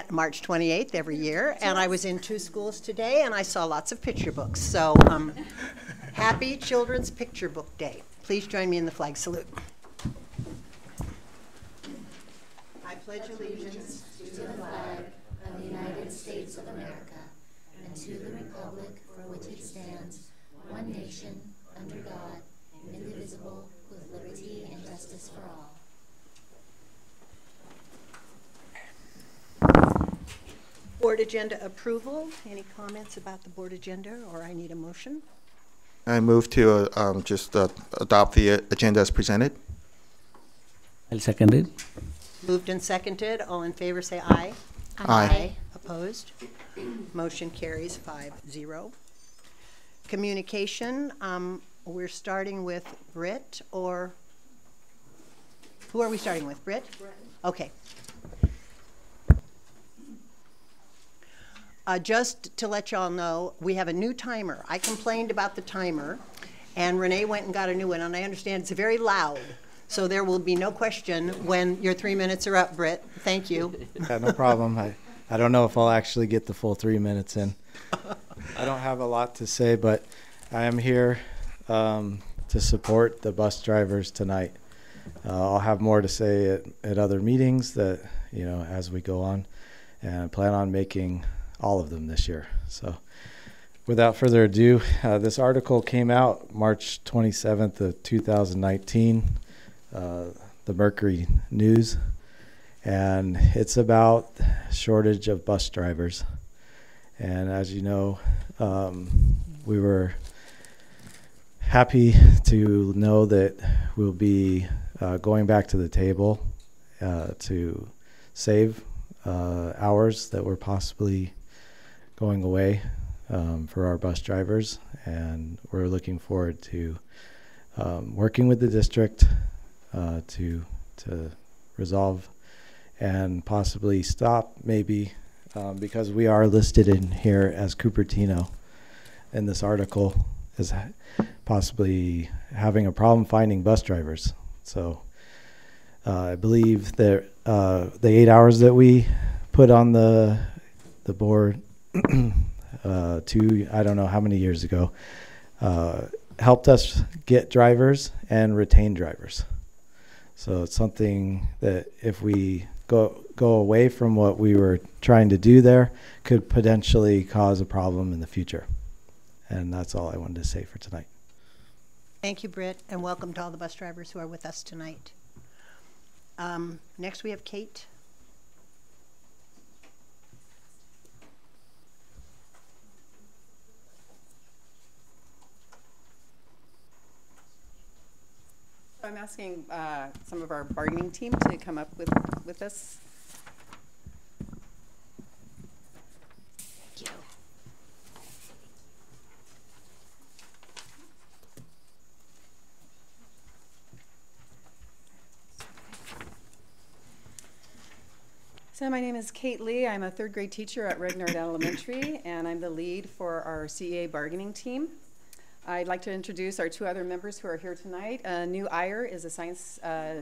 March 28th every year, and I was in 2 schools today, and I saw lots of picture books. So happy Children's Picture Book Day. Please join me in the flag salute. I pledge allegiance to the flag of the United States of America and to the republic for which it stands, one nation, under God, indivisible, with liberty and justice for all. Board agenda approval. Any comments about the board agenda, or I need a motion? I move to adopt the agenda as presented. I'll second it. Moved and seconded. All in favor say aye. Aye. Opposed? Motion carries 5-0. Communication. We're starting with Britt, or who are we starting with? Britt? Okay. Just to let y'all know, we have a new timer. I complained about the timer, and Renee went and got a new one, and I understand it's very loud. So there will be no question when your 3 minutes are up, Britt. Thank you. Yeah, no problem. I don't know if I'll actually get the full 3 minutes in. I don't have a lot to say, but I am here to support the bus drivers tonight. I'll have more to say at other meetings that, as we go on, and I plan on making all of them this year. So without further ado, this article came out March 27th of 2019, the Mercury News, and it's about shortage of bus drivers. And as you know, we were happy to know that we'll be going back to the table to save hours that were possibly going away for our bus drivers, and we're looking forward to working with the district to resolve and possibly stop maybe because we are listed in here as Cupertino in this article as possibly having a problem finding bus drivers. So I believe that the 8 hours that we put on the board I don't know how many years ago, helped us get drivers and retain drivers. So it's something that if we go away from what we were trying to do there, could potentially cause a problem in the future. And that's all I wanted to say for tonight. Thank you, Britt, and welcome to all the bus drivers who are with us tonight. Next we have Kate. I'm asking some of our bargaining team to come up with us. Thank you. So my name is Kate Lee. I'm a 3rd grade teacher at Regnard Elementary, and I'm the lead for our CEA bargaining team. I'd like to introduce our 2 other members who are here tonight. New Iyer is a science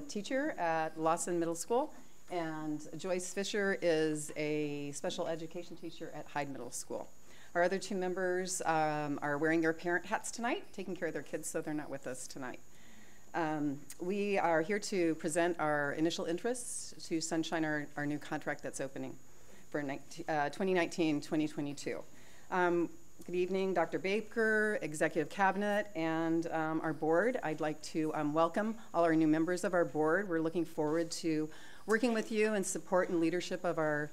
teacher at Lawson Middle School, and Joyce Fisher is a special education teacher at Hyde Middle School. Our other 2 members are wearing their parent hats tonight, taking care of their kids, so they're not with us tonight. We are here to present our initial interests to Sunshine, our new contract that's opening for 2019-2022. Good evening, Dr. Baker, Executive Cabinet, and our board. I'd like to welcome all our new members of our board. We're looking forward to working with you in support and leadership of our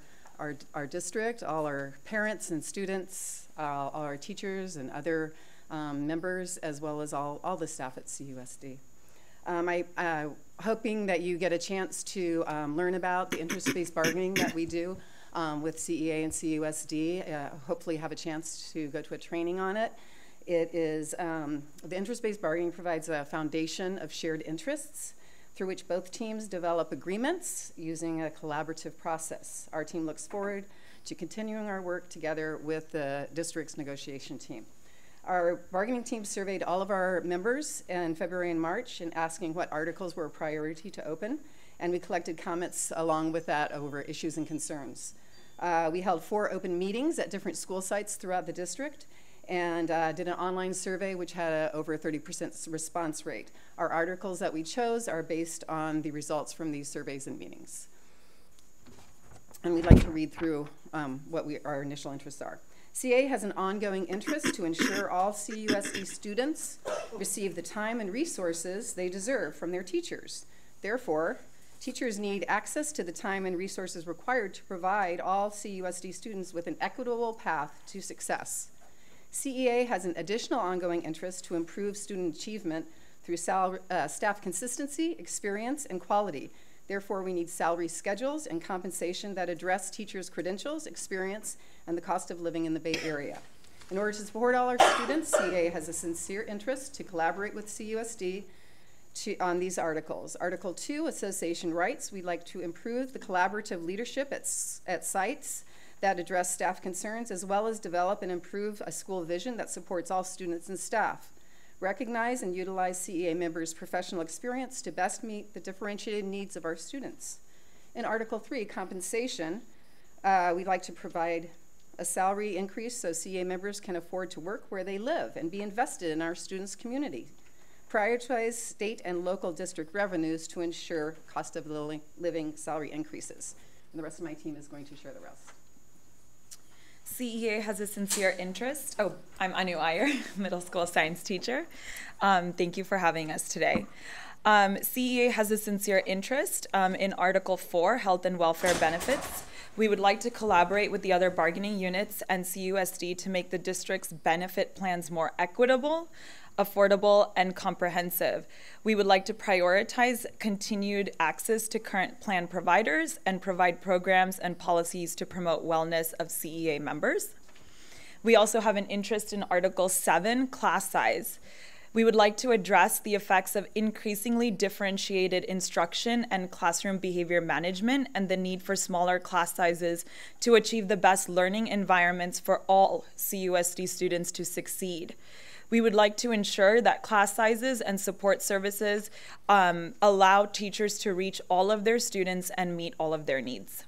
district, all our parents and students, all our teachers and other members, as well as all the staff at CUSD. I'm hoping that you get a chance to learn about the interest-based bargaining that we do with CEA and CUSD, hopefully have a chance to go to a training on it. It is, the interest-based bargaining provides a foundation of shared interests through which both teams develop agreements using a collaborative process. Our team looks forward to continuing our work together with the district's negotiation team. Our bargaining team surveyed all of our members in February and March and asking what articles were a priority to open, and we collected comments along with that over issues and concerns. We held 4 open meetings at different school sites throughout the district and did an online survey which had over a 30% response rate. Our articles that we chose are based on the results from these surveys and meetings. And we'd like to read through what our initial interests are. CA has an ongoing interest to ensure all CUSD students receive the time and resources they deserve from their teachers. Therefore, teachers need access to the time and resources required to provide all CUSD students with an equitable path to success. CEA has an additional ongoing interest to improve student achievement through staff consistency, experience, and quality. Therefore, we need salary schedules and compensation that address teachers' credentials, experience, and the cost of living in the Bay Area. In order to support all our students, CEA has a sincere interest to collaborate with CUSD on these articles. Article 2, Association Rights. We'd like to improve the collaborative leadership at sites that address staff concerns, as well as develop and improve a school vision that supports all students and staff. Recognize and utilize CEA members' professional experience to best meet the differentiated needs of our students. In Article 3, Compensation, we'd like to provide a salary increase so CEA members can afford to work where they live and be invested in our students' community. Prioritize state and local district revenues to ensure cost of living salary increases. And the rest of my team is going to share the rest. CEA has a sincere interest. Oh, I'm Anu Iyer, middle school science teacher. Thank you for having us today. CEA has a sincere interest in Article 4, Health and Welfare Benefits. We would like to collaborate with the other bargaining units and CUSD to make the district's benefit plans more equitable, affordable, and comprehensive. We would like to prioritize continued access to current plan providers and provide programs and policies to promote wellness of CEA members. We also have an interest in Article 7, class size. We would like to address the effects of increasingly differentiated instruction and classroom behavior management and the need for smaller class sizes to achieve the best learning environments for all CUSD students to succeed. We would like to ensure that class sizes and support services allow teachers to reach all of their students and meet all of their needs.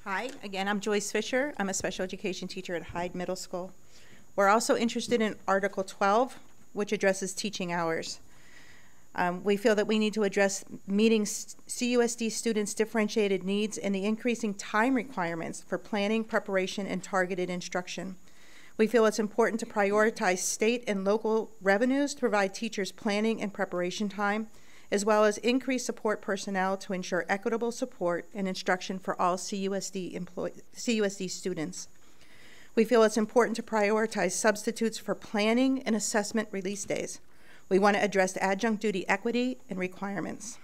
Hi, again, I'm Joyce Fisher. I'm a special education teacher at Hyde Middle School. We're also interested in Article 12, which addresses teaching hours. We feel that we need to address meeting CUSD students' differentiated needs and the increasing time requirements for planning, preparation, and targeted instruction. We feel it's important to prioritize state and local revenues to provide teachers planning and preparation time, as well as increase support personnel to ensure equitable support and instruction for all CUSD students. We feel it's important to prioritize substitutes for planning and assessment release days. We want to address adjunct duty equity and requirements.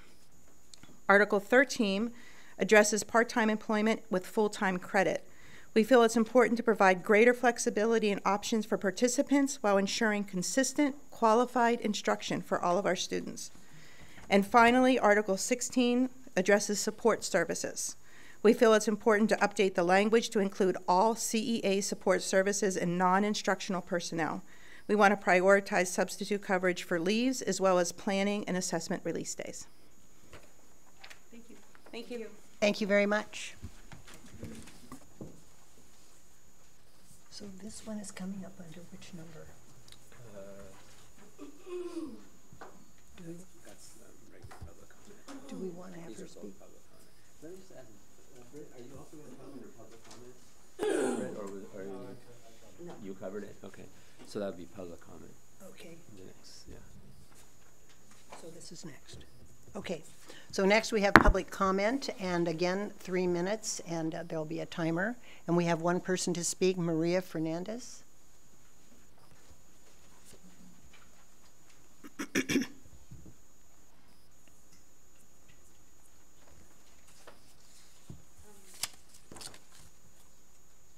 Article 13 addresses part-time employment with full-time credit. We feel it's important to provide greater flexibility and options for participants while ensuring consistent, qualified instruction for all of our students. And finally, Article 16 addresses support services. We feel it's important to update the language to include all CEA support services and non-instructional personnel. We want to prioritize substitute coverage for leaves as well as planning and assessment release days. Thank you. Thank you. Thank you very much. So this one is coming up under which number? Do we want to have her speak? Let me just ask, are you also going to come under public comment? or No. You covered it? Okay. So that would be public comment. Okay. Next, yeah. So this is next. Okay. So next we have public comment, and again, 3 minutes, and there'll be a timer. And we have one person to speak, Maria Fernandez.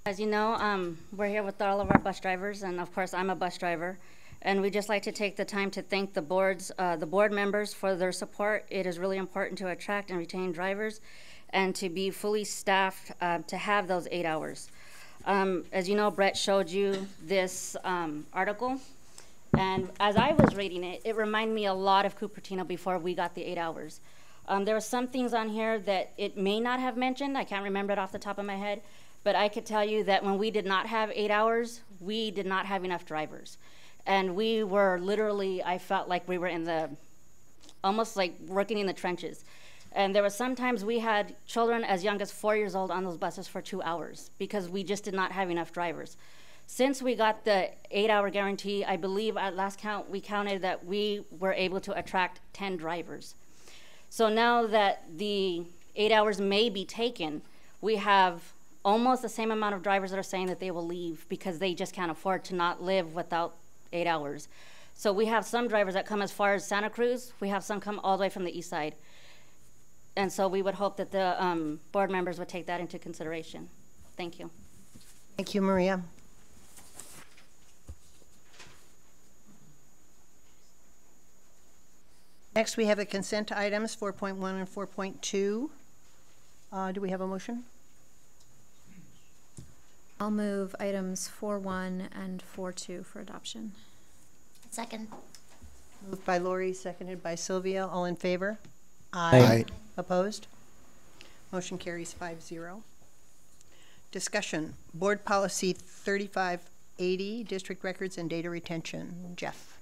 As you know, we're here with all of our bus drivers, and of course I'm a bus driver. And we'd just like to take the time to thank the board members for their support. It is really important to attract and retain drivers and to be fully staffed to have those 8 hours. As you know, Brett showed you this article. And as I was reading it, it reminded me a lot of Cupertino before we got the 8 hours. There were some things on here that it may not have mentioned. I can't remember it off the top of my head. But I could tell you that when we did not have 8 hours, we did not have enough drivers. And we were literally, I felt like we were in the, almost like working in the trenches. And there were sometimes we had children as young as 4 years old on those buses for 2 hours because we just did not have enough drivers. Since we got the 8-hour guarantee, I believe at last count, we counted that we were able to attract 10 drivers. So now that the 8 hours may be taken, we have almost the same amount of drivers that are saying that they will leave because they just can't afford to not live without 8 hours. So we have some drivers that come as far as Santa Cruz. We have some come all the way from the east side. And so we would hope that the board members would take that into consideration. Thank you. Thank you, Maria. Next, we have the consent items 4.1 and 4.2. Do we have a motion? I'll move items 4.1 and 4.2 for adoption. Second. Moved by Lori, seconded by Sylvia. All in favor? Aye. Opposed? Motion carries 5-0. Discussion. Board Policy 3580, District Records and Data Retention. Jeff.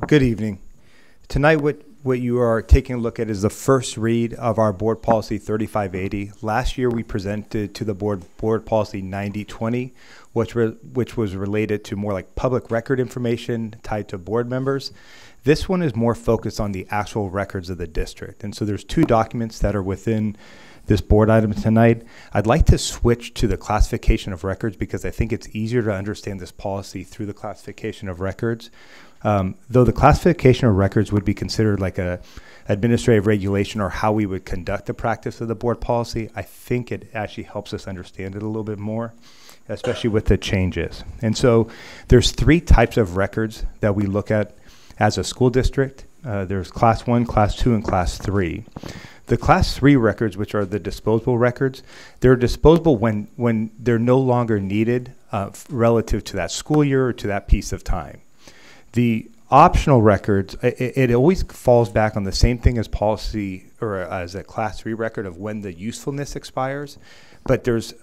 Good evening. Tonight, what you are taking a look at is the first read of our Board Policy 3580. Last year, we presented to the Board Policy 9020, which was related to more like public record information tied to board members. This one is more focused on the actual records of the district. And so there's 2 documents that are within this board item tonight. I'd like to switch to the classification of records because I think it's easier to understand this policy through the classification of records. Though the classification of records would be considered like a administrative regulation or how we would conduct the practice of the board policy, I think it actually helps us understand it a little bit more, especially with the changes. And so there's 3 types of records that we look at as a school district. There's Class 1, Class 2, and Class 3. The Class 3 records, which are the disposable records, they're disposable when they're no longer needed relative to that school year or to that piece of time. The optional records, it always falls back on the same thing as policy or as a Class 3 record of when the usefulness expires, but there's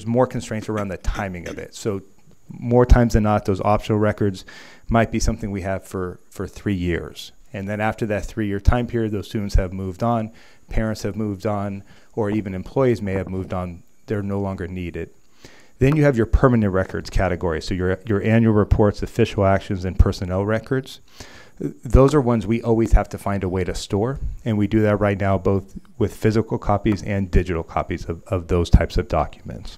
more constraints around the timing of it. So more times than not, those optional records might be something we have for 3 years. And then after that 3-year time period, those students have moved on, parents have moved on, or even employees may have moved on. They're no longer needed. Then you have your permanent records category. So your annual reports, official actions, and personnel records. Those are ones we always have to find a way to store. And we do that right now both with physical copies and digital copies of those types of documents.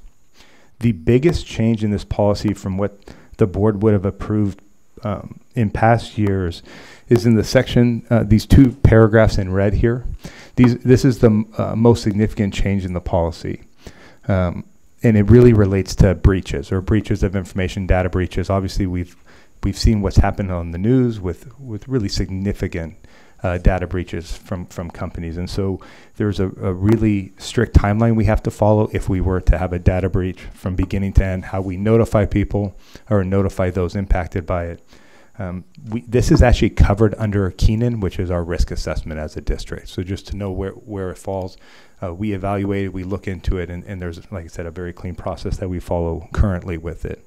The biggest change in this policy from what the board would have approved in past years is in the section, these 2 paragraphs in red here. This is the most significant change in the policy. And it really relates to breaches or breaches of information, data breaches. Obviously, we've seen what's happened on the news with really significant data breaches from companies. And so there's a really strict timeline we have to follow if we were to have a data breach from beginning to end, how we notify people or notify those impacted by it. This is actually covered under Keenan, which is our risk assessment as a district. So just to know where it falls, we evaluate it, we look into it, and there's, like I said, a very clean process that we follow currently with it.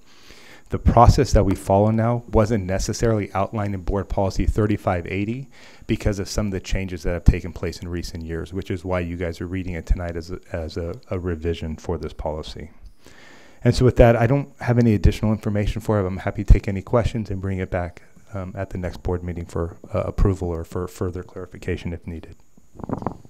The process that we follow now wasn't necessarily outlined in Board Policy 3580 because of some of the changes that have taken place in recent years, which is why you guys are reading it tonight as a revision for this policy. And so with that, I don't have any additional information for it. I'm happy to take any questions and bring it back at the next board meeting for approval or for further clarification if needed.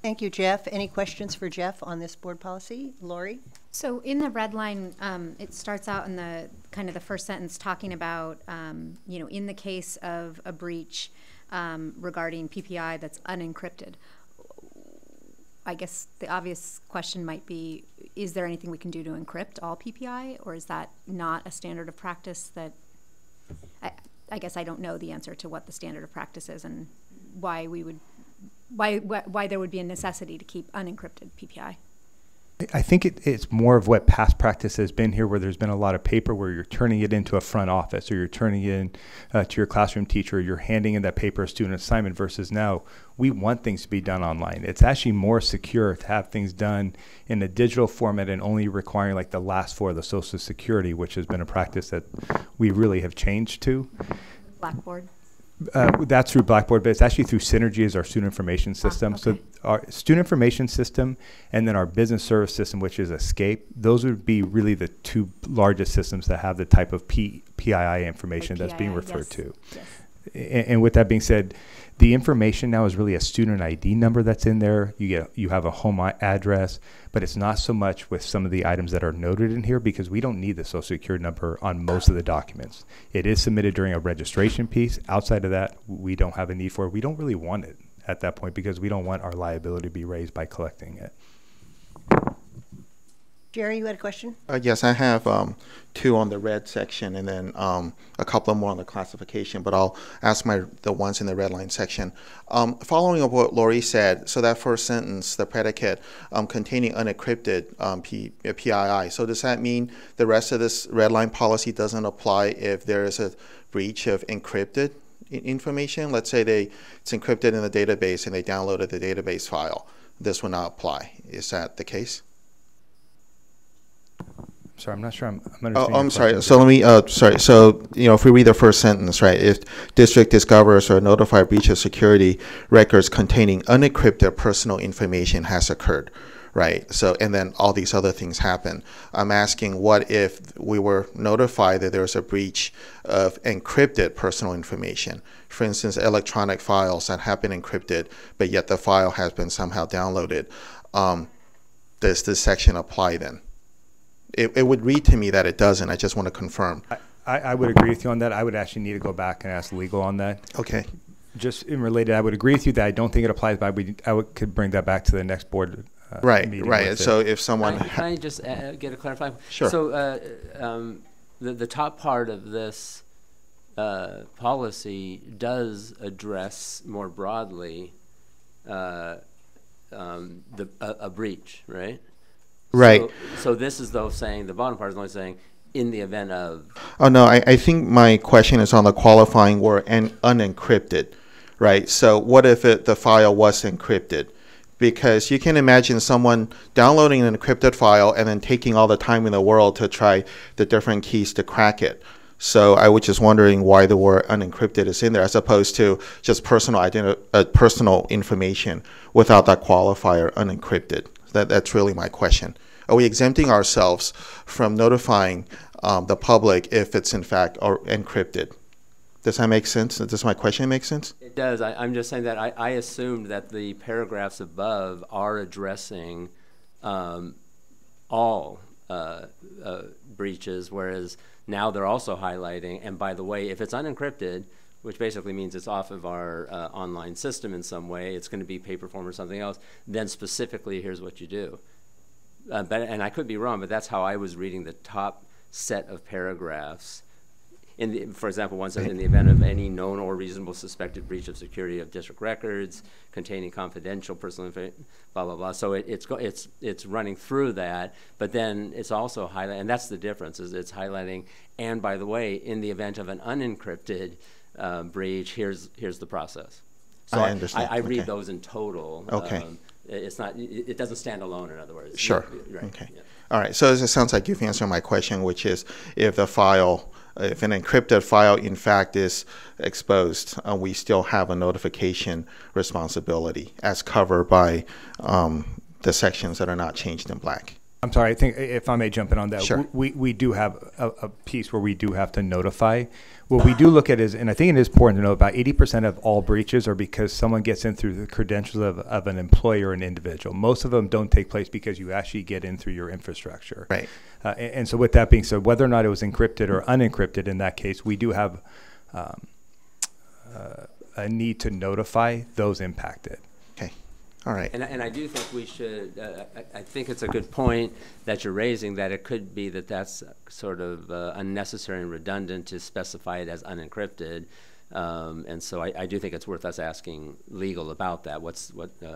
Thank you, Jeff. Any questions for Jeff on this board policy? Lori? So in the red line, it starts out in the kind of the first sentence talking about, in the case of a breach regarding PPI that's unencrypted. I guess the obvious question might be, is there anything we can do to encrypt all PPI, or is that not a standard of practice that, I guess I don't know the answer to what the standard of practice is and why we would, why there would be a necessity to keep unencrypted PPI. I think it's more of what past practice has been here, where there's been a lot of paper where you're turning it into a front office, or you're turning it in to your classroom teacher, you're handing in that paper student assignment, versus now we want things to be done online. It's actually more secure to have things done in a digital format and only requiring like the last four of the Social Security, which has been a practice that we really have changed to. Blackboard. That's through Blackboard, but it's actually through Synergy as our student information system. Okay. So our student information system and then our business service system, which is Escape, those would be really the two largest systems that have the type of PII information that's being referred to. Yes. And with that being said, the information now is really a student ID number that's in there. You have a home address, but it's not so much with some of the items that are noted in here, because we don't need the Social Security number on most of the documents. It is submitted during a registration piece. Outside of that, we don't have a need for it. We don't really want it at that point, because we don't want our liability to be raised by collecting it. Jerry, you had a question? Yes, I have two on the red section, and then a couple more on the classification, but I'll ask the ones in the red line section. Following up what Lori said, so that first sentence, the predicate containing unencrypted PII, so does that mean the rest of this red line policy doesn't apply if there is a breach of encrypted information? Let's say it's encrypted in the database and they downloaded the database file. This will not apply. Is that the case? Sorry, I'm not sure I'm understanding. Oh, I'm sorry. So let me, sorry. So, if we read the first sentence, right, if district discovers or notify breach of security records containing unencrypted personal information has occurred, right? So, and then all these other things happen. I'm asking, what if we were notified that there was a breach of encrypted personal information? For instance, electronic files that have been encrypted, but yet the file has been somehow downloaded. Does this section apply then? It would read to me that it doesn't. I just want to confirm. I would agree with you on that. I would actually need to go back and ask legal on that. Okay. Just in related, I would agree with you that I don't think it applies, but could bring that back to the next board meeting. Right. So if someone... Can I just get a clarifying? Sure. So the top part of this policy does address more broadly a breach, right? Right. So this is though saying, the bottom part is only saying, in the event of... Oh, no, I think my question is on the qualifying word and unencrypted, right? So what if the file was encrypted? Because you can imagine someone downloading an encrypted file and then taking all the time in the world to try the different keys to crack it. So I was just wondering why the word unencrypted is in there, as opposed to just personal information without that qualifier, unencrypted. That's really my question. Are we exempting ourselves from notifying the public if it's in fact encrypted? Does that make sense? Does my question make sense? It does. I'm just saying that I assumed that the paragraphs above are addressing all breaches, whereas now they're also highlighting, and by the way, if it's unencrypted, which basically means it's off of our online system in some way, it's going to be paper form or something else, then specifically here's what you do. And I could be wrong, but that's how I was reading the top set of paragraphs. For example, one says, in the event of any known or reasonable suspected breach of security of district records containing confidential personal information, blah, blah, blah. So it's running through that, but then it's also highlighting, and that's the difference, is it's highlighting, and by the way, in the event of an unencrypted breach, here's the process. So I understand. I read those in total. Okay. It's not. It doesn't stand alone. In other words. Sure. Right. Okay. Yeah. All right. So it sounds like you've answered my question, which is if an encrypted file in fact is exposed, we still have a notification responsibility as covered by the sections that are not changed in black. I'm sorry, I think if I may jump in on that, Sure. we do have a piece where we do have to notify. What we do look at is, and I think it is important to know, about 80% of all breaches are because someone gets in through the credentials of an employee or an individual. Most of them don't take place because you actually get in through your infrastructure. Right. And so with that being said, whether or not it was encrypted or unencrypted in that case, we do have a need to notify those impacted. All right. And I do think we should, I think it's a good point that you're raising, that it could be that that's sort of unnecessary and redundant to specify it as unencrypted. And so I do think it's worth us asking legal about that,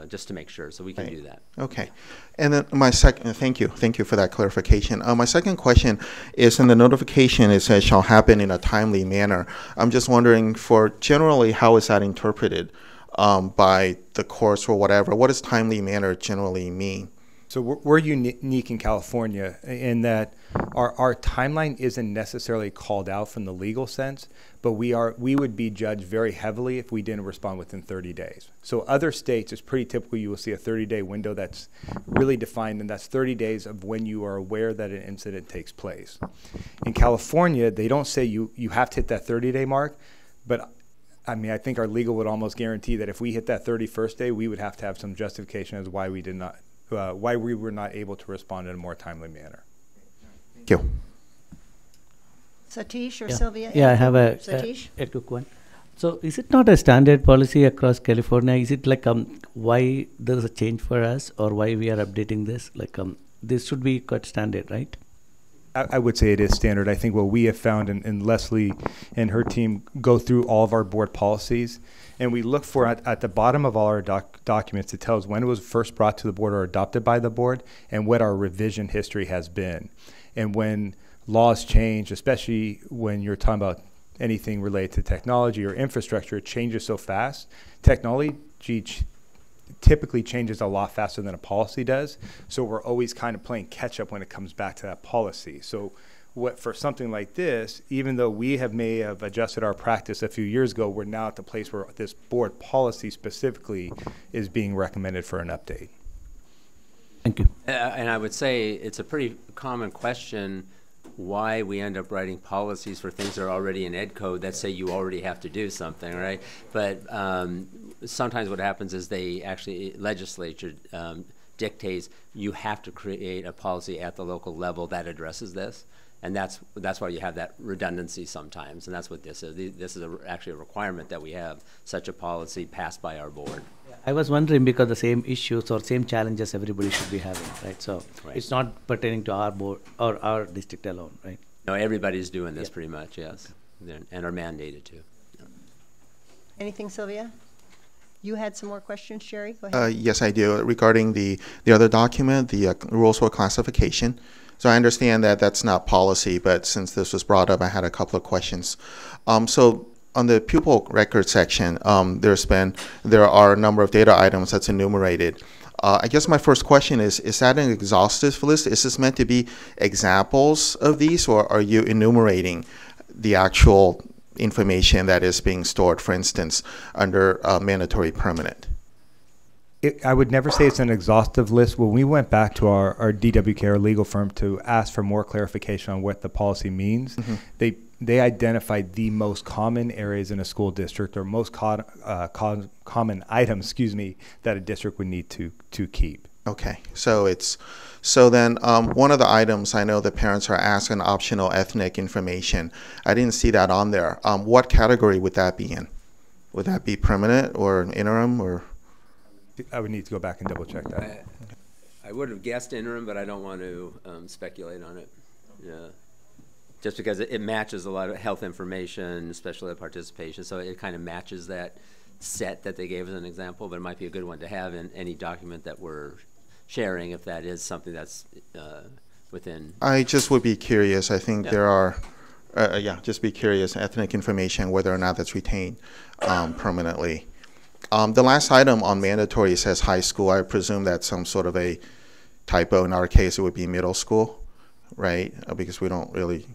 just to make sure, so we can do that. Okay. And then my second, thank you for that clarification. My second question is, in the notification it says shall happen in a timely manner. I'm just wondering, for generally, how is that interpreted by the courts or whatever? What does timely manner generally mean? So we're unique in California in that our timeline isn't necessarily called out from the legal sense, but we would be judged very heavily if we didn't respond within 30 days. So other states, it's pretty typical you will see a 30-day window that's really defined, and that's 30 days of when you are aware that an incident takes place. In California, they don't say you have to hit that 30-day mark, but I mean, I think our legal would almost guarantee that if we hit that 31st day, we would have to have some justification as why we did not. Why we were not able to respond in a more timely manner. Thank you. Satish or Sylvia? Yeah, I have a quick one. So is it not a standard policy across California? Is it like why there is a change for us, or why we are updating this? Like this should be quite standard, right? I would say it is standard. I think what we have found, and Leslie and her team go through all of our board policies, and we look for at the bottom of all our documents, it tells when it was first brought to the board or adopted by the board, and what our revision history has been. And when laws change, especially when you're talking about anything related to technology or infrastructure, it changes so fast. Technology typically changes a lot faster than a policy does, so we're always kind of playing catch up when it comes back to that policy. So for something like this, even though we may have adjusted our practice a few years ago, we're now at the place where this board policy specifically is being recommended for an update. Thank you. And I would say it's a pretty common question why we end up writing policies for things that are already in ed code that say you already have to do something, right? But sometimes what happens is legislature dictates you have to create a policy at the local level that addresses this. And that's why you have that redundancy sometimes, and that's what this is. This is actually a requirement that we have such a policy passed by our board. I was wondering because the same issues or same challenges everybody should be having, right? So it's not pertaining to our board or our district alone, right? No, everybody's doing this pretty much, yes, and are mandated to. Anything, Sylvia? You had some more questions, Sherry? Go ahead. Yes, I do. Regarding the other document, the rules for classification. So I understand that that's not policy, but since this was brought up, I had a couple of questions. So on the pupil record section, there are a number of data items that's enumerated. I guess my first question is that an exhaustive list? Is this meant to be examples of these, or are you enumerating the actual information that is being stored, for instance, under mandatory permanent? I would never say it's an exhaustive list. When we went back to our DWK, our legal firm, to ask for more clarification on what the policy means, they identified the most common areas in a school district, or most common items, that a district would need to keep. Okay, so then one of the items I know that parents are asking optional ethnic information. I didn't see that on there. What category would that be in? Would that be permanent or interim or? I would need to go back and double check that. I would have guessed interim, but I don't want to speculate on it. Yeah. Just because it matches a lot of health information, especially the participation, so it kind of matches that set that they gave as an example, but it might be a good one to have in any document that we're sharing if that is something that's within. I just would be curious. I think there are, just be curious, ethnic information, whether or not that's retained permanently. The last item on mandatory says high school. I presume that's some sort of a typo. In our case, it would be middle school, right? Because we don't really,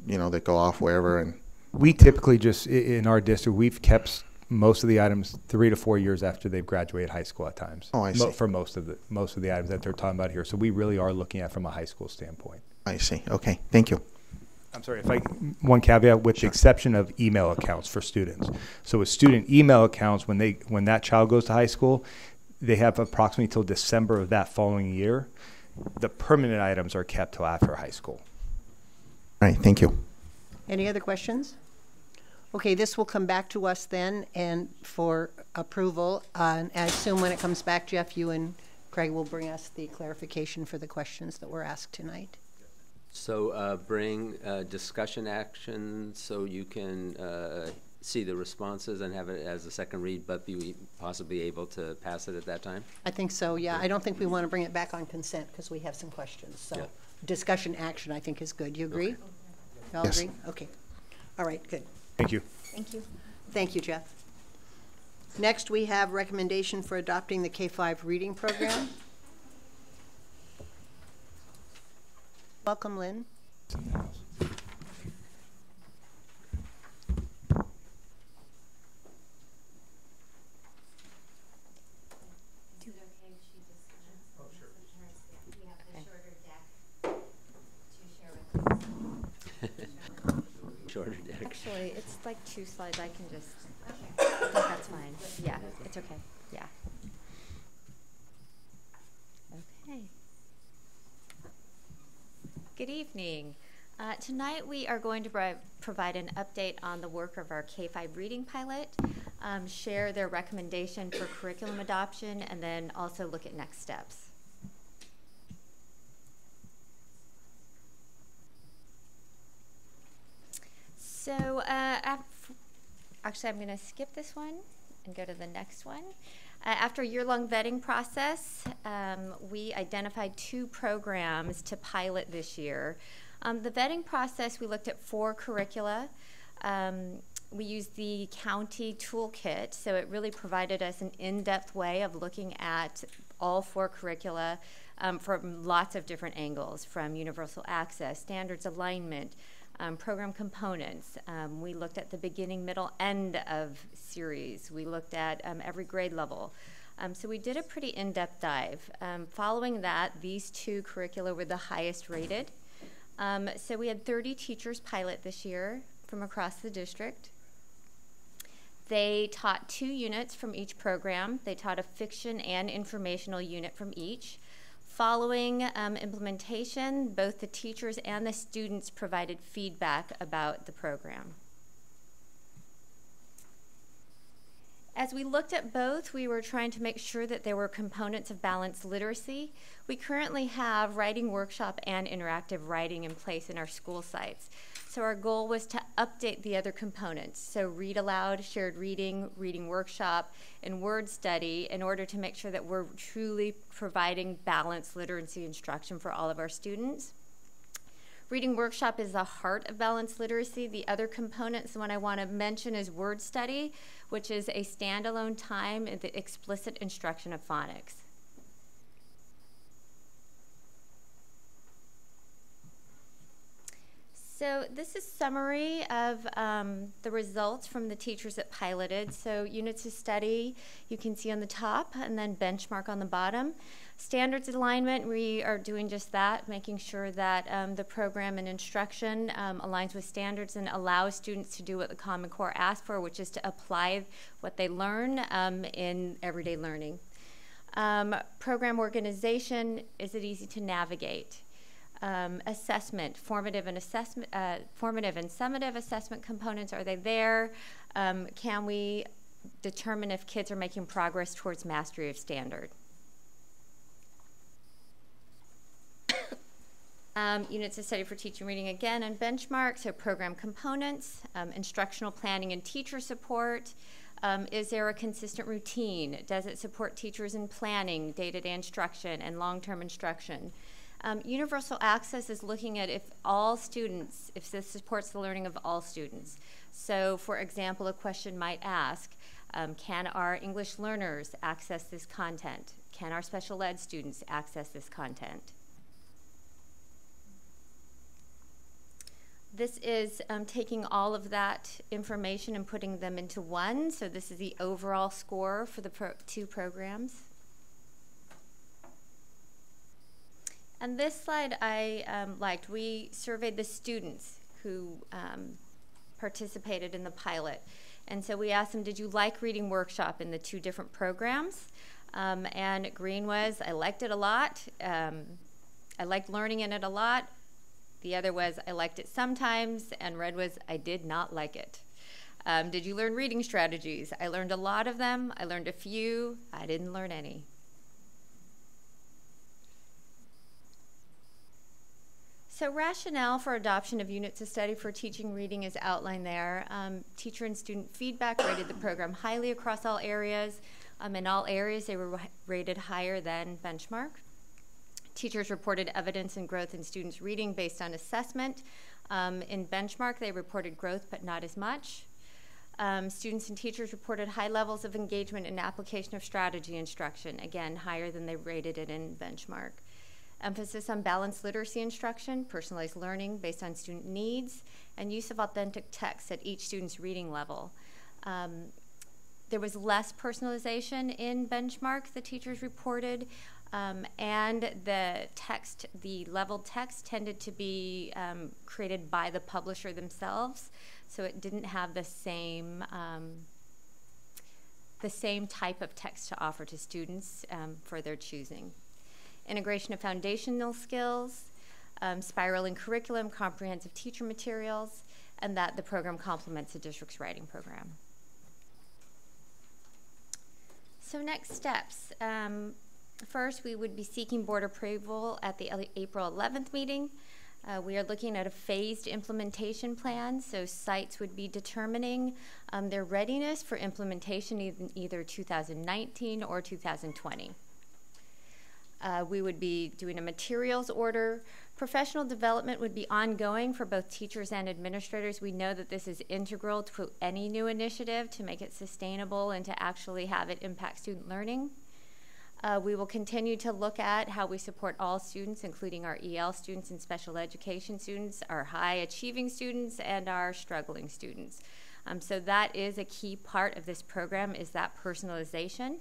they go off wherever. And we typically just, in our district, we've kept most of the items 3 to 4 years after they've graduated high school at times. Oh, I see. For most of the items that they're talking about here. So we really are looking at from a high school standpoint. I see. Okay. Thank you. I'm sorry, one caveat, with the exception of email accounts for students. So with student email accounts, when that child goes to high school, they have approximately till December of that following year. The permanent items are kept till after high school. All right, thank you. Any other questions? Okay, this will come back to us then and for approval. And I assume when it comes back, Jeff, you and Craig will bring us the clarification for the questions that were asked tonight. So bring discussion action so you can see the responses and have it as a second read, but be possibly able to pass it at that time? I think so, yeah. I don't think we want to bring it back on consent because we have some questions. So Yeah. discussion action, I think, is good. You agree? Y'all Yes. agree? Okay. All right, good. Thank you. Thank you. Thank you, Jeff. Next, we have recommendation for adopting the K-5 reading program. Welcome, Lynn. Shorter deck. Actually, it's like 2 slides. I can just, I think that's fine. Yeah, it's okay. Yeah. Okay. Good evening. Tonight we are going to provide an update on the work of our K-5 reading pilot, share their recommendation for curriculum adoption, and then also look at next steps. So actually, I'm going to skip this one and go to the next one. After a year-long vetting process, we identified 2 programs to pilot this year. The vetting process, we looked at 4 curricula. We used the county toolkit, so it really provided us an in-depth way of looking at all 4 curricula from lots of different angles, from universal access, standards alignment, program components. We looked at the beginning, middle, end of series. We looked at every grade level. So we did a pretty in-depth dive. Following that, these 2 curricula were the highest rated. So we had 30 teachers pilot this year from across the district. They taught 2 units from each program. They taught a fiction and informational unit from each. Following implementation, both the teachers and the students provided feedback about the program. As we looked at both, we were trying to make sure that there were components of balanced literacy. We currently have writing workshop and interactive writing in place in our school sites. So our goal was to update the other components, so read aloud, shared reading, reading workshop, and word study in order to make sure that we're truly providing balanced literacy instruction for all of our students. Reading workshop is the heart of balanced literacy. The other components, the one I want to mention is word study, which is a standalone time in the explicit instruction of phonics. So this is summary of the results from the teachers that piloted. So units of study, you can see on the top, and then benchmark on the bottom. Standards alignment, we are doing just that, making sure that the program and instruction aligns with standards and allows students to do what the Common Core asks for, which is to apply what they learn in everyday learning. Program organization, is it easy to navigate? Assessment, formative and summative assessment components, are they there? Can we determine if kids are making progress towards mastery of standard? Units of study for teaching, reading again, and benchmark, so program components, instructional planning and teacher support. Is there a consistent routine? Does it support teachers in planning, day-to-day instruction, and long-term instruction? Universal access is looking at if all students, if this supports the learning of all students. So, for example, a question might ask, can our English learners access this content? Can our special ed students access this content? This is taking all of that information and putting them into one. So this is the overall score for the 2 programs. And this slide I liked. We surveyed the students who participated in the pilot. And so we asked them, did you like reading workshop in the 2 different programs? And green was, I liked it a lot. I liked learning in it a lot. The other was, I liked it sometimes. And red was, I did not like it. Did you learn reading strategies? I learned a lot of them. I learned a few. I didn't learn any. So rationale for adoption of units of study for teaching reading is outlined there. Teacher and student feedback rated the program highly across all areas. In all areas, they were rated higher than benchmark. Teachers reported evidence and growth in students' reading based on assessment. In benchmark, they reported growth, but not as much. Students and teachers reported high levels of engagement in application of strategy instruction, again, higher than they rated it in benchmark. Emphasis on balanced literacy instruction, personalized learning based on student needs, and use of authentic text at each student's reading level. There was less personalization in benchmark, the teachers reported, and the leveled text tended to be created by the publisher themselves, so it didn't have the same type of text to offer to students for their choosing. Integration of foundational skills, spiraling curriculum, comprehensive teacher materials, and that the program complements the district's writing program. So next steps. First, we would be seeking board approval at the April 11th meeting. We are looking at a phased implementation plan, so sites would be determining their readiness for implementation in either 2019 or 2020. We would be doing a materials order. Professional development would be ongoing for both teachers and administrators. We know that this is integral to any new initiative to make it sustainable and to actually have it impact student learning. We will continue to look at how we support all students, including our EL students and special education students, our high achieving students, and our struggling students. So that is a key part of this program, is that personalization.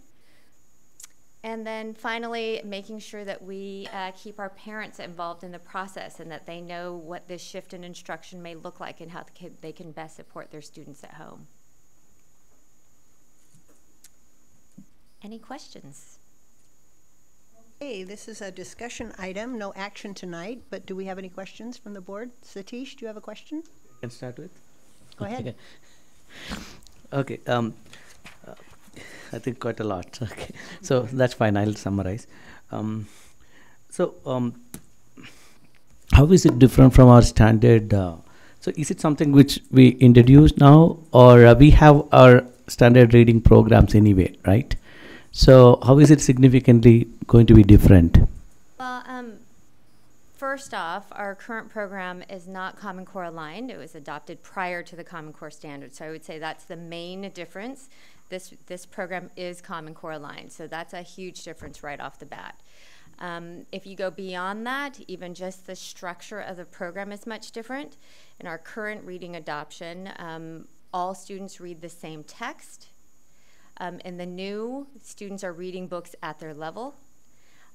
And then finally, making sure that we keep our parents involved in the process and that they know what this shift in instruction may look like and how they can best support their students at home. Any questions? Okay, this is a discussion item, no action tonight, but do we have any questions from the board? Satish, do you have a question? Can start with? Go ahead. Okay. I think quite a lot. Okay, so that's fine. I'll summarize. How is it different from our standard? So is it something which we introduced now, or we have our standard reading programs anyway, right? So how is it significantly going to be different? Well, first off, our current program is not Common Core aligned. It was adopted prior to the Common Core standards. So I would say that's the main difference. This program is Common Core aligned, so that's a huge difference right off the bat. If you go beyond that, even just the structure of the program is much different. In our current reading adoption, all students read the same text. In the new, students are reading books at their level.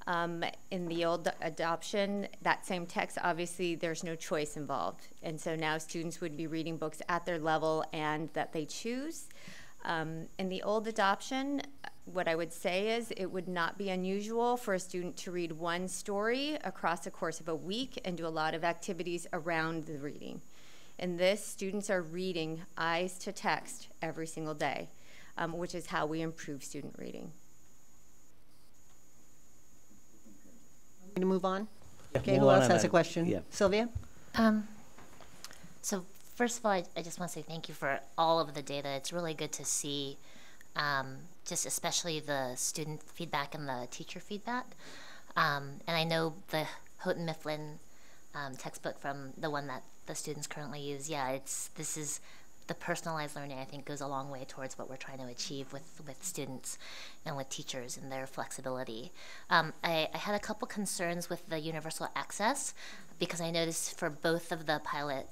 In the old adoption, that same text, obviously there's no choice involved. And so now students would be reading books at their level and that they choose. In the old adoption, what I would say is it would not be unusual for a student to read one story across the course of a week and do a lot of activities around the reading. In this, students are reading eyes to text every single day, which is how we improve student reading. To move on? Yeah, Okay, move who on else and has a I'll- question? yeah. Sylvia? So first of all, I just want to say thank you for all of the data. It's really good to see, just especially the student feedback and the teacher feedback. And I know the Houghton Mifflin textbook from the one that the students currently use, this is the personalized learning, I think, goes a long way towards what we're trying to achieve with students and with teachers and their flexibility. I had a couple concerns with the universal access because I noticed for both of the pilot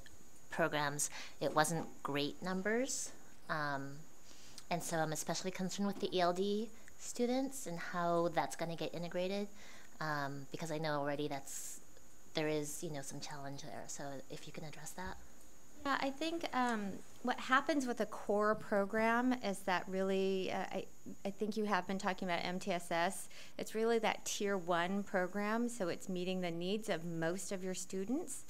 programs, it wasn't great numbers. And so I'm especially concerned with the ELD students and how that's going to get integrated because I know already there is, some challenge there. So if you can address that. Yeah, I think what happens with a core program is that really, I think you have been talking about MTSS. It's really that tier 1 program, so it's meeting the needs of most of your students.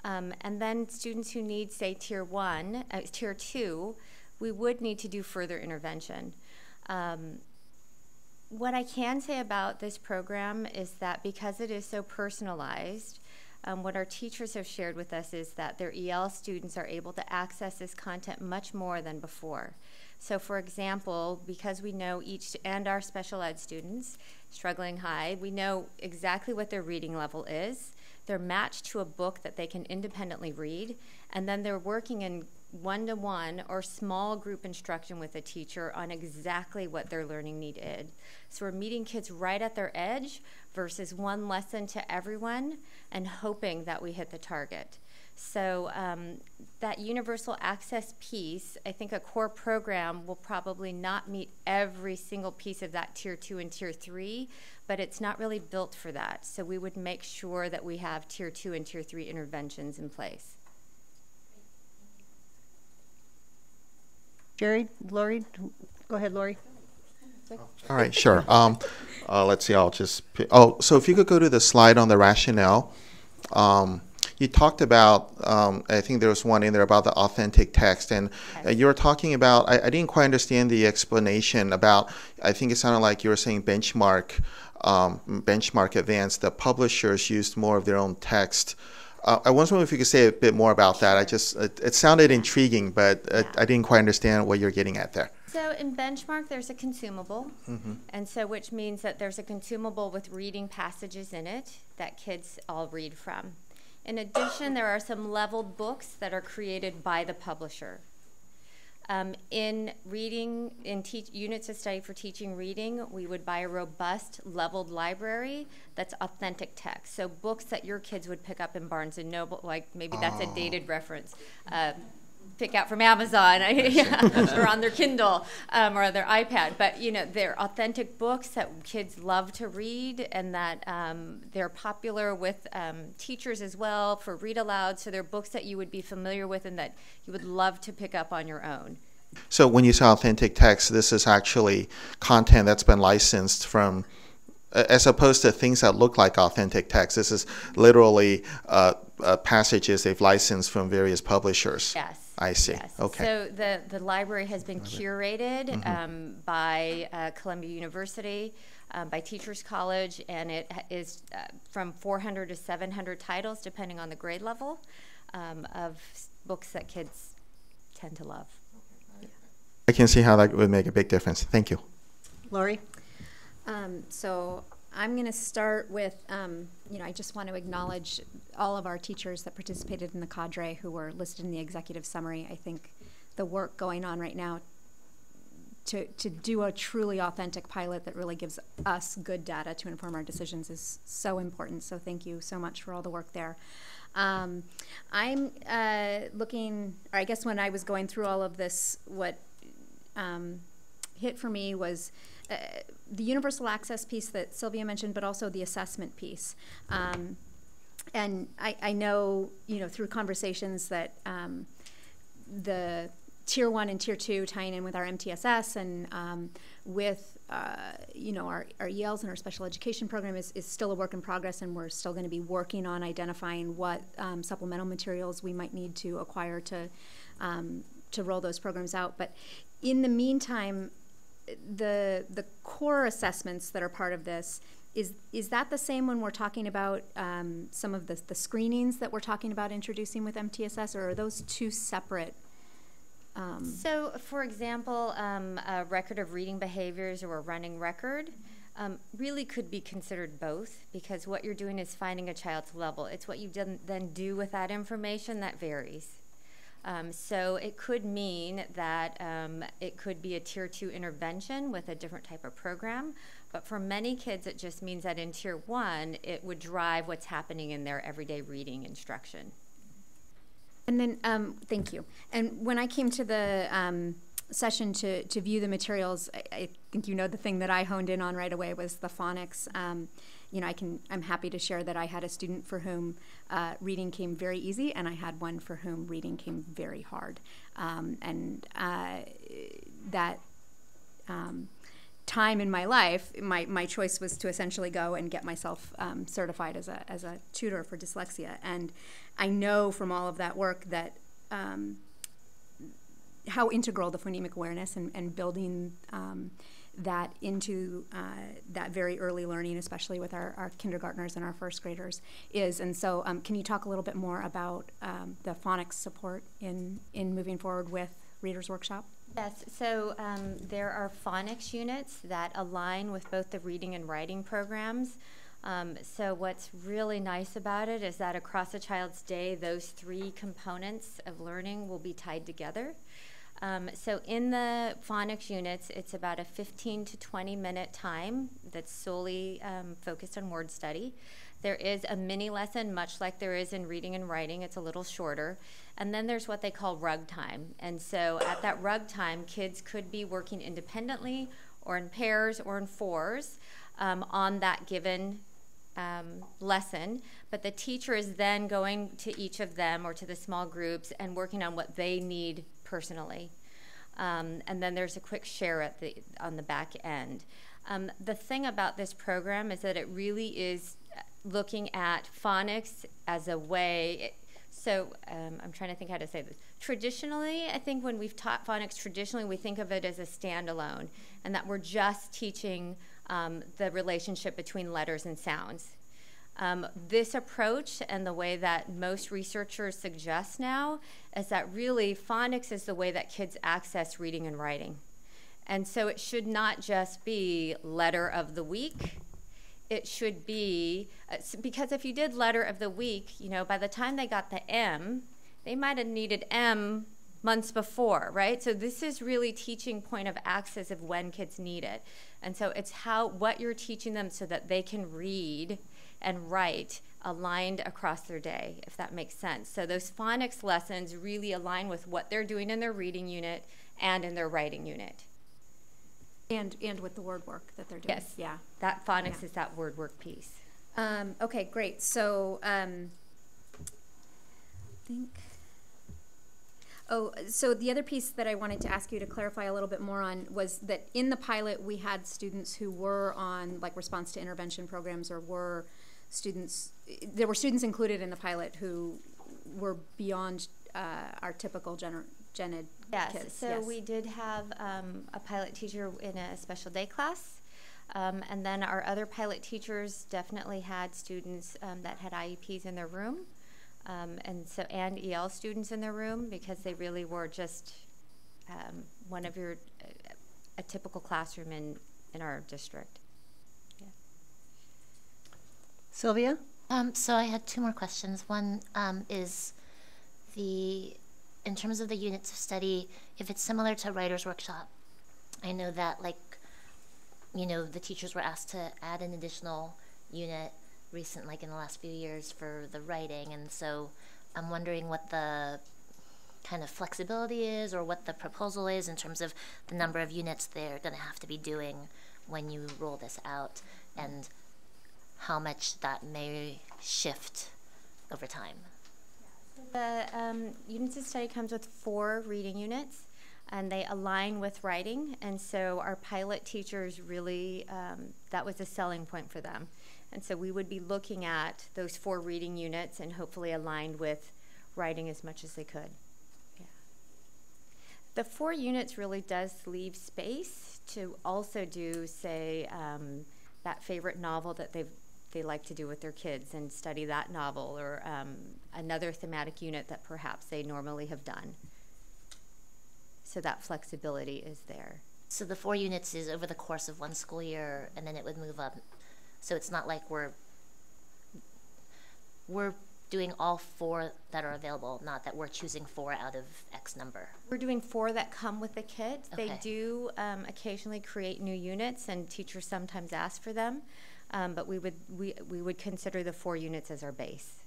And then students who need, say, tier 2, we would need to do further intervention. What I can say about this program is that because it is so personalized, what our teachers have shared with us is that their EL students are able to access this content much more than before. So for example, because we know each, and our special ed students, struggling high, we know exactly what their reading level is. They're matched to a book that they can independently read, and then they're working in one-to-one or small group instruction with a teacher on exactly what their learning need is. So we're meeting kids right at their edge versus one lesson to everyone and hoping that we hit the target. So that universal access piece, I think a core program will probably not meet every single piece of that tier 2 and tier 3, but it's not really built for that. So we would make sure that we have tier 2 and tier 3 interventions in place. Jerry, Lori, go ahead, Lori. All right, sure. Let's see, I'll just, so if you could go to the slide on the rationale. You talked about, I think there was one in there about the authentic text, and you were talking about, I didn't quite understand the explanation about, I think it sounded like you were saying benchmark advance, the publishers used more of their own text. I was wondering if you could say a bit more about that. It sounded intriguing, but I didn't quite understand what you're getting at there. So in Benchmark, there's a consumable, and so which means that there's a consumable with reading passages in it that kids all read from. In addition, there are some leveled books that are created by the publisher. In reading, in units of study for teaching reading, we would buy a robust leveled library that's authentic text. So books that your kids would pick up in Barnes & Noble, like maybe that's a dated reference. Pick out from Amazon or on their Kindle or their iPad. But, you know, they're authentic books that kids love to read and that they're popular with teachers as well for read aloud. So they're books that you would be familiar with and that you would love to pick up on your own. So when you say authentic text, this is actually content that's been licensed from, as opposed to things that look like authentic text. This is literally passages they've licensed from various publishers. Yes. I see. Yes. Okay. So the library has been curated by Columbia University, by Teachers College, and it is from 400 to 700 titles, depending on the grade level, of books that kids tend to love. I can see how that would make a big difference. Thank you. Lori? So I'm going to start with, I just want to acknowledge all of our teachers that participated in the cadre who were listed in the executive summary. I think the work going on right now to do a truly authentic pilot that really gives us good data to inform our decisions is so important. So thank you so much for all the work there. I'm looking, or I guess when I was going through all of this, what hit for me was the universal access piece that Sylvia mentioned, but also the assessment piece. And I know, through conversations that the Tier 1 and Tier 2 tying in with our MTSS and with, our ELs and our special education program is still a work in progress, and we're still going to be working on identifying what supplemental materials we might need to acquire to roll those programs out. But in the meantime, the core assessments that are part of this, is that the same when we're talking about some of the screenings that we're talking about introducing with MTSS, or are those two separate? So, for example, a record of reading behaviors or a running record really could be considered both, because what you're doing is finding a child's level. It's what you then do with that information that varies. So it could mean that it could be a Tier 2 intervention with a different type of program, but for many kids it just means that in Tier 1 it would drive what's happening in their everyday reading instruction. And then, thank you. And when I came to the session to view the materials, I think the thing that I honed in on right away was the phonics. I'm happy to share that I had a student for whom reading came very easy, and I had one for whom reading came very hard. That time in my life, my choice was to essentially go and get myself certified as a tutor for dyslexia. And I know from all of that work that how integral the phonemic awareness and building that into that very early learning, especially with our kindergartners and our first graders, is. And so can you talk a little bit more about the phonics support in moving forward with Reader's Workshop? Yes, so there are phonics units that align with both the reading and writing programs. So what's really nice about it is that across a child's day, those three components of learning will be tied together. So in the phonics units, it's about a 15 to 20 minute time that's solely focused on word study. There is a mini lesson, much like there is in reading and writing. It's a little shorter. And then there's what they call rug time. And so at that rug time, kids could be working independently or in pairs or in fours on that given lesson. But the teacher is then going to each of them or to the small groups and working on what they need personally. And then there's a quick share on the back end. The thing about this program is that it really is looking at phonics as a way. So I'm trying to think how to say this. Traditionally, I think when we've taught phonics, traditionally we think of it as a standalone, and that we're just teaching the relationship between letters and sounds. This approach and the way that most researchers suggest now is that really phonics is the way that kids access reading and writing. And so it should not just be letter of the week. It should be, because if you did letter of the week, you know, by the time they got the M, they might have needed M months before, right? So this is really teaching point of access of when kids need it. And so it's what you're teaching them so that they can read and write aligned across their day, if that makes sense. So those phonics lessons really align with what they're doing in their reading unit and in their writing unit. And with the word work that they're doing. Yes. Yeah. That phonics is that word work piece. Okay, great. So so the other piece that I wanted to ask you to clarify a little bit more on was that in the pilot we had students who were on like response to intervention programs, or there were students included in the pilot who were beyond our typical gen ed kids. So we did have a pilot teacher in a special day class, and then our other pilot teachers definitely had students that had IEPs in their room, and EL students in their room, because they really were just one of a typical classroom in our district. Yeah. Sylvia? So I had two more questions. One is in terms of the units of study, if it's similar to Writer's Workshop, I know that, like, you know, the teachers were asked to add an additional unit like in the last few years for the writing, and so I'm wondering what the kind of flexibility is, or what the proposal is in terms of the number of units they're going to have to be doing when you roll this out, and how much that may shift over time. The units of study comes with 4 reading units, and they align with writing, and so our pilot teachers really, that was a selling point for them. And so we would be looking at those 4 reading units and hopefully aligned with writing as much as they could. Yeah. The 4 units really does leave space to also do, say, that favorite novel that they like to do with their kids and study that novel, or another thematic unit that perhaps they normally have done. So that flexibility is there. So the 4 units is over the course of one school year, and then it would move up. So it's not like we're doing all 4 that are available, not that we're choosing 4 out of X number. We're doing 4 that come with the kids. Okay. They do occasionally create new units, and teachers sometimes ask for them. But we would consider the 4 units as our base.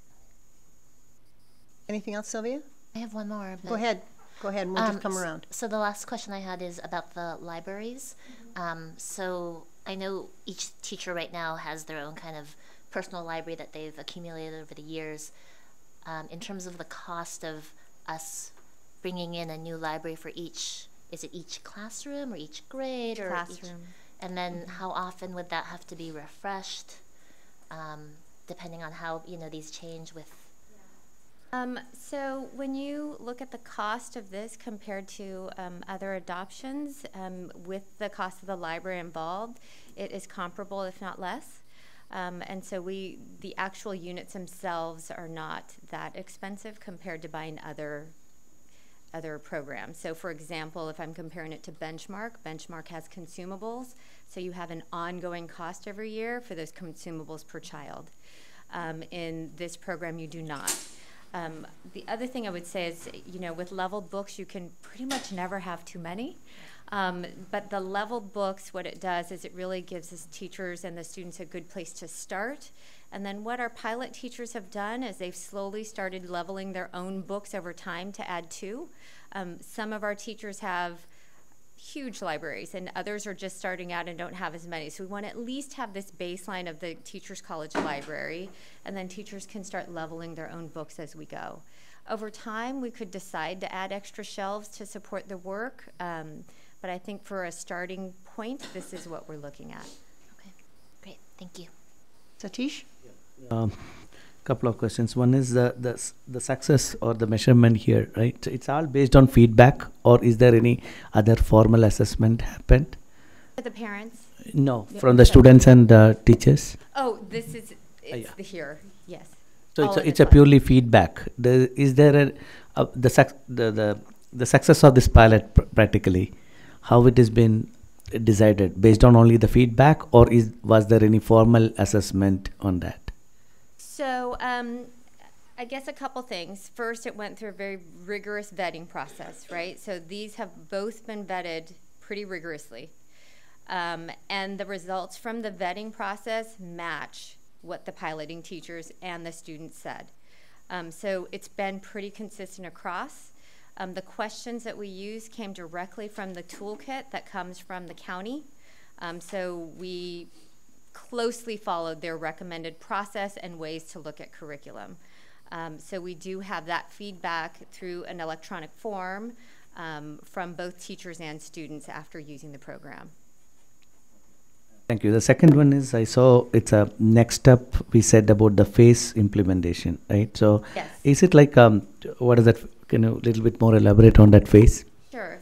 Anything else, Sylvia? I have one more. Go ahead, and we'll just come around. So the last question I had is about the libraries. So I know each teacher right now has their own kind of personal library that they've accumulated over the years. In terms of the cost of us bringing in a new library for each, is it each classroom or each grade? Or classroom. And then how often would that have to be refreshed, depending on how, you know, these change with So when you look at the cost of this compared to other adoptions, with the cost of the library involved, it is comparable, if not less. And so the actual units themselves are not that expensive compared to buying other programs. So for example, if I'm comparing it to Benchmark has consumables, so you have an ongoing cost every year for those consumables per child. In this program, you do not. The other thing I would say is, with leveled books, you can pretty much never have too many. But the leveled books, what it does is it really gives us teachers and the students a good place to start. And then what our pilot teachers have done is they've slowly started leveling their own books over time to add to. Some of our teachers have huge libraries, and others are just starting out and don't have as many. So we want to at least have this baseline of the Teachers College library, and then teachers can start leveling their own books as we go. Over time, we could decide to add extra shelves to support the work, but I think for a starting point, this is what we're looking at. Okay, great, thank you. Satish? Couple of questions. One is the success or the measurement here, right? So it's all based on feedback, or is there any other formal assessment happened? For the parents? No, from the students and teachers. Oh, it's the here, yes. So it's a purely feedback. Is there the success of this pilot practically? How it has been decided based on only the feedback, or was there any formal assessment on that? So I guess a couple things. First, it went through a very rigorous vetting process, right? So these have both been vetted pretty rigorously. And the results from the vetting process match what the piloting teachers and the students said. So it's been pretty consistent across. The questions that we use came directly from the toolkit that comes from the county. So we closely followed their recommended process and ways to look at curriculum. So we do have that feedback through an electronic form from both teachers and students after using the program. Thank you. The second one is, I saw it's a next up we said about the phase implementation, right? So yes. Is it like, what is that, can you a little bit more elaborate on that phase? Sure.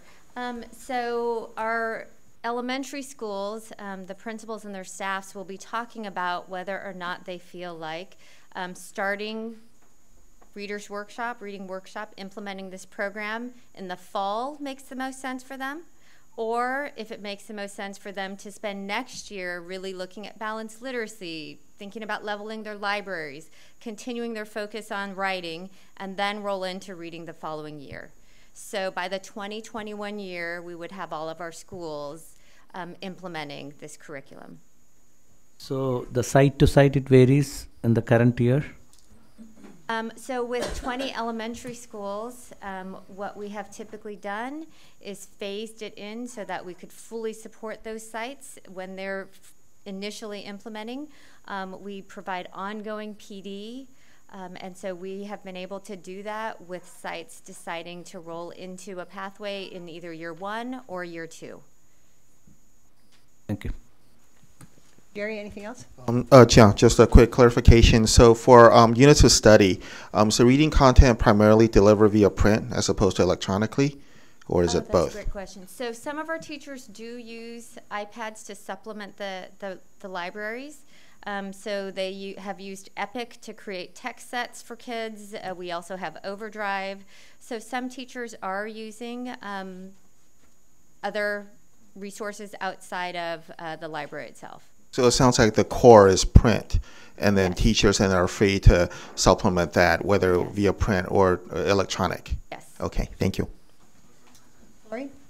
So our elementary schools, the principals and their staffs will be talking about whether or not they feel like starting reading workshop, implementing this program in the fall makes the most sense for them, or if it makes the most sense for them to spend next year really looking at balanced literacy, thinking about leveling their libraries, continuing their focus on writing, and then roll into reading the following year. So by the 2021 year, we would have all of our schools implementing this curriculum. So the site to site it varies in the current year? So with 20 elementary schools, what we have typically done is phased it in so that we could fully support those sites when they're initially implementing. We provide ongoing PD, and so we have been able to do that with sites deciding to roll into a pathway in either year 1 or year 2. Thank you. Gary, anything else? Yeah, just a quick clarification. So for units of study, so reading content primarily delivered via print as opposed to electronically, or is it both? That's a great question. So some of our teachers do use iPads to supplement the libraries. So they have used Epic to create text sets for kids. We also have Overdrive. So some teachers are using other resources outside of the library itself. So it sounds like the core is print, and then teachers and are free to supplement that, whether via print or electronic. Yes. Okay, thank you. Lori?